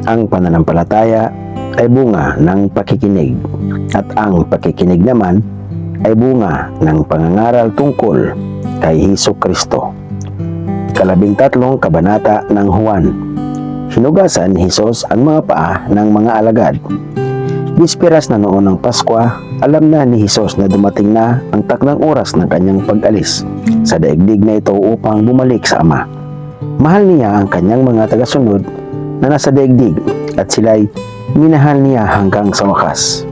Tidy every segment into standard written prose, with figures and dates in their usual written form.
Ang pananampalataya ay bunga ng pakikinig at ang pakikinig naman ay bunga ng pangangaral tungkol kay Hesukristo. 13 kabanata ng Juan. Hinugasan ni Hesus ang mga paa ng mga alagad. Bisperas na noon ng Pasko, alam na ni Hesus na dumating na ang takdang oras ng kanyang pag-alis sa daigdig na ito upang bumalik sa Ama. Mahal niya ang kanyang mga tagasunod na nasa daigdig at sila'y minahal niya hanggang sa wakas.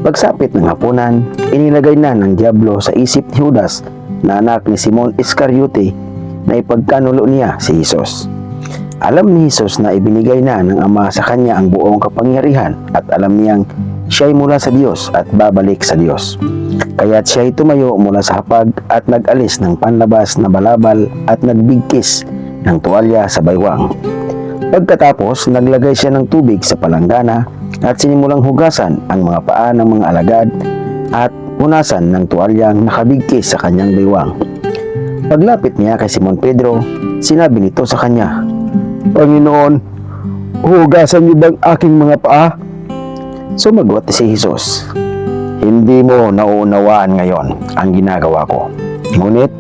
Pagsapit ng hapunan, inilagay na ng Diablo sa isip ni Judas na anak ni Simon Iscariote na ipagkanulo niya si Hesus. Alam ni Hesus na ibinigay na ng Ama sa kanya ang buong kapangyarihan at alam niyang siya'y mula sa Diyos at babalik sa Diyos. Kaya't siya'y tumayo mula sa hapag at nag-alis ng panlabas na balabal at nagbigkis ng tuwalya sa baywang. Pagkatapos, naglagay siya ng tubig sa palanggana at sinimulang hugasan ang mga paa ng mga alagad at punasan ng tuwalyang nakabigkis sa kanyang baywang. Paglapit niya kay Simon Pedro, sinabi nito sa kanya, "Panginoon, hugasan niyo bang aking mga paa?" Sumagot si Hesus, "Hindi mo nauunawaan ngayon ang ginagawa ko, ngunit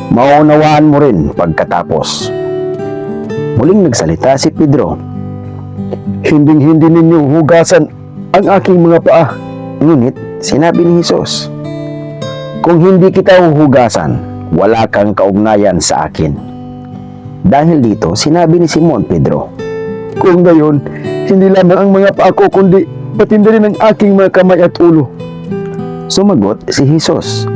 mauunawaan mo rin pagkatapos." Muling nagsalita si Pedro, "Hinding-hindi ninyo hugasan ang aking mga paa." Ngunit sinabi ni Hesus, "Kung hindi kita huhugasan, wala kang kaugnayan sa akin." Dahil dito, sinabi ni Simon Pedro, "Kung gayon, hindi lamang ang mga paa ko, kundi pati rin ang aking mga kamay at ulo." Sumagot si Hesus,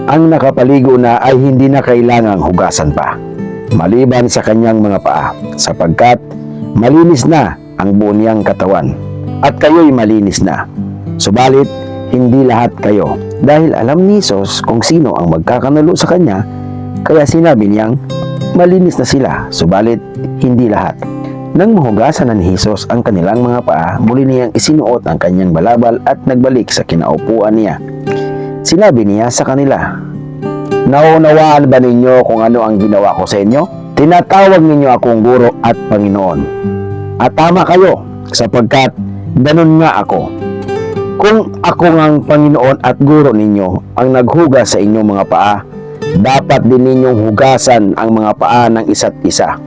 "Ang nakapaligo na ay hindi na kailangang hugasan pa, maliban sa kanyang mga paa, sapagkat malinis na ang buo niyang katawan, at kayo'y malinis na. Subalit, hindi lahat kayo." Dahil alam ni Hesus kung sino ang magkakanulo sa kanya, kaya sinabi niyang, malinis na sila, subalit hindi lahat. Nang mahugasan na ni Hesus ang kanilang mga paa, muli niyang isinuot ang kanyang balabal at nagbalik sa kinaupuan niya. Sinabi niya sa kanila, "Naunawaan ba ninyo kung ano ang ginawa ko sa inyo? Tinatawag ninyo akong guro at Panginoon. At tama kayo, sapagkat ganun nga ako. Kung ako ngang Panginoon at guro ninyo ang naghugas sa inyong mga paa, dapat din ninyong hugasan ang mga paa ng isa't isa.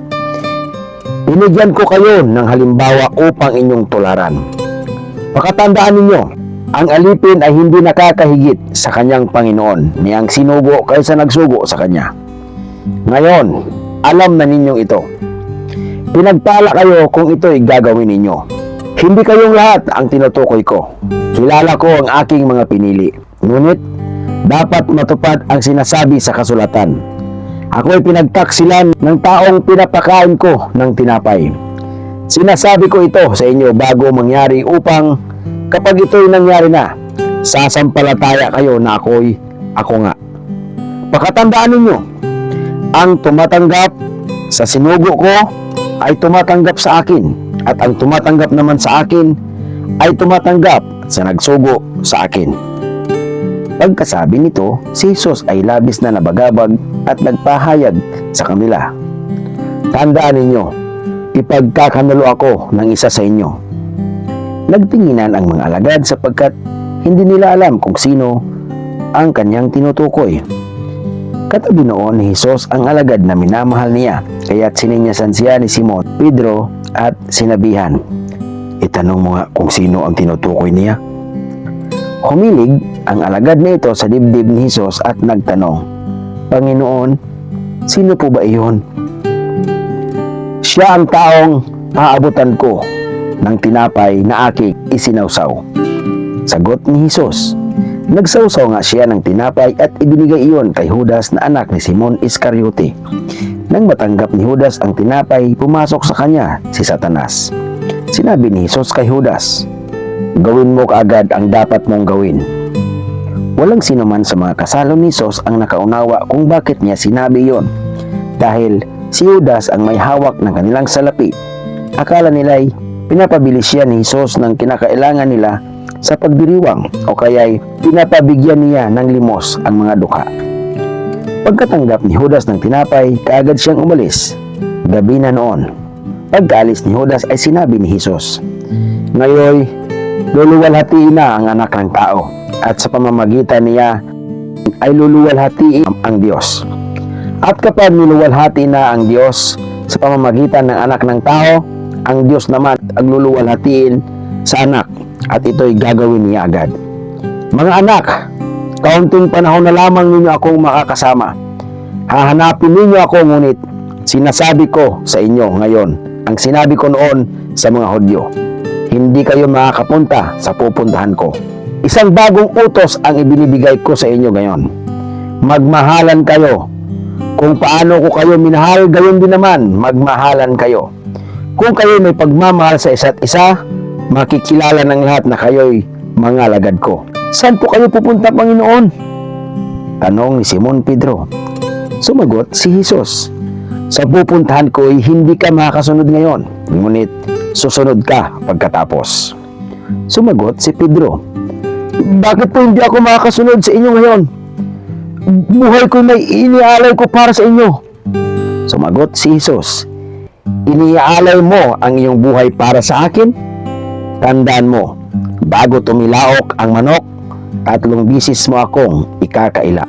Binigyan ko kayo ng halimbawa upang inyong tularan. Pakatandaan ninyo, ang alipin ay hindi nakakahigit sa kanyang Panginoon, niyang sinugo kaysa nagsugo sa kanya. Ngayon, alam na ninyong ito. Pinagpala kayo kung ito'y gagawin ninyo. Hindi kayong lahat ang tinutukoy ko. Kilala ko ang aking mga pinili. Ngunit, dapat matupad ang sinasabi sa kasulatan. Ako'y pinagtaksilan ng taong pinapakain ko ng tinapay. Sinasabi ko ito sa inyo bago mangyari upang kapag ito'y nangyari na, sasampalataya kayo na ako nga. Pakatandaan ninyo, ang tumatanggap sa sinugo ko ay tumatanggap sa akin, at ang tumatanggap naman sa akin ay tumatanggap sa nagsugo sa akin." Pagkasabi nito, si Hesus ay labis na nabagabag at nagpahayag sa kanila, "Tandaan ninyo, ipagkakanulo ako ng isa sa inyo." Nagtinginan ang mga alagad sapagkat hindi nila alam kung sino ang kanyang tinutukoy. Katabi noon ni Hesus ang alagad na minamahal niya, kaya't sininyasan siya ni Simon Pedro at sinabihan, "Itanong mo nga kung sino ang tinutukoy niya." Humilig ang alagad na ito sa dibdib ni Hesus at nagtanong, "Panginoon, sino po ba iyon?" "Siya ang taong aabutan ko ng tinapay na aking isinawsaw." Sagot ni Hesus. Nagsawsaw nga siya ng tinapay at ibinigay iyon kay Judas na anak ni Simon Iscariote. Nang matanggap ni Judas ang tinapay, pumasok sa kanya si Satanas. Sinabi ni Hesus kay Judas, "Gawin mo kaagad ang dapat mong gawin." Walang sino man sa mga kasalo ni Hesus ang nakaunawa kung bakit niya sinabi iyon, dahil si Judas ang may hawak ng kanilang salapi. Akala nila'y pinapabilis siya ni Hesus ng kinakailangan nila sa pagdiriwang, o kaya'y pinapabigyan niya ng limos ang mga dukha. Pagkatanggap ni Judas ng tinapay, kaagad siyang umalis. Gabi na noon. Pagkaalis ni Judas ay sinabi ni Jesus, "Ngayon, luluwalhatiin na ang anak ng tao at sa pamamagitan niya ay luluwalhatiin ang Diyos. At kapag niluwalhati na ang Diyos sa pamamagitan ng anak ng tao, ang Diyos naman ang luluwalhatiin sa anak at ito'y gagawin niya agad. Mga anak, kaunting panahon na lamang ninyo akong makakasama. Hahanapin ninyo ako, ngunit sinasabi ko sa inyo ngayon ang sinabi ko noon sa mga Hudyo. Hindi kayo makakapunta sa pupuntahan ko. Isang bagong utos ang ibinibigay ko sa inyo ngayon. Magmahalan kayo. Kung paano ko kayo minahal, gayon din naman magmahalan kayo. Kung kayo may pagmamahal sa isa't isa, makikilala ng lahat na kayo'y mga alagad ko." "Saan po kayo pupunta, Panginoon?" tanong ni Simon Pedro. Sumagot si Jesus, "Sa pupuntahan ko'y hindi ka makakasunod ngayon, ngunit susunod ka pagkatapos." Sumagot si Pedro, "Bakit po hindi ako makakasunod sa inyo ngayon? Buhay ko may iniaalay ko para sa inyo." Sumagot si Jesus, "Iniaalay mo ang iyong buhay para sa akin? Tandaan mo, bago tumilaok ang manok, 3 bisis mo akong ikakaila."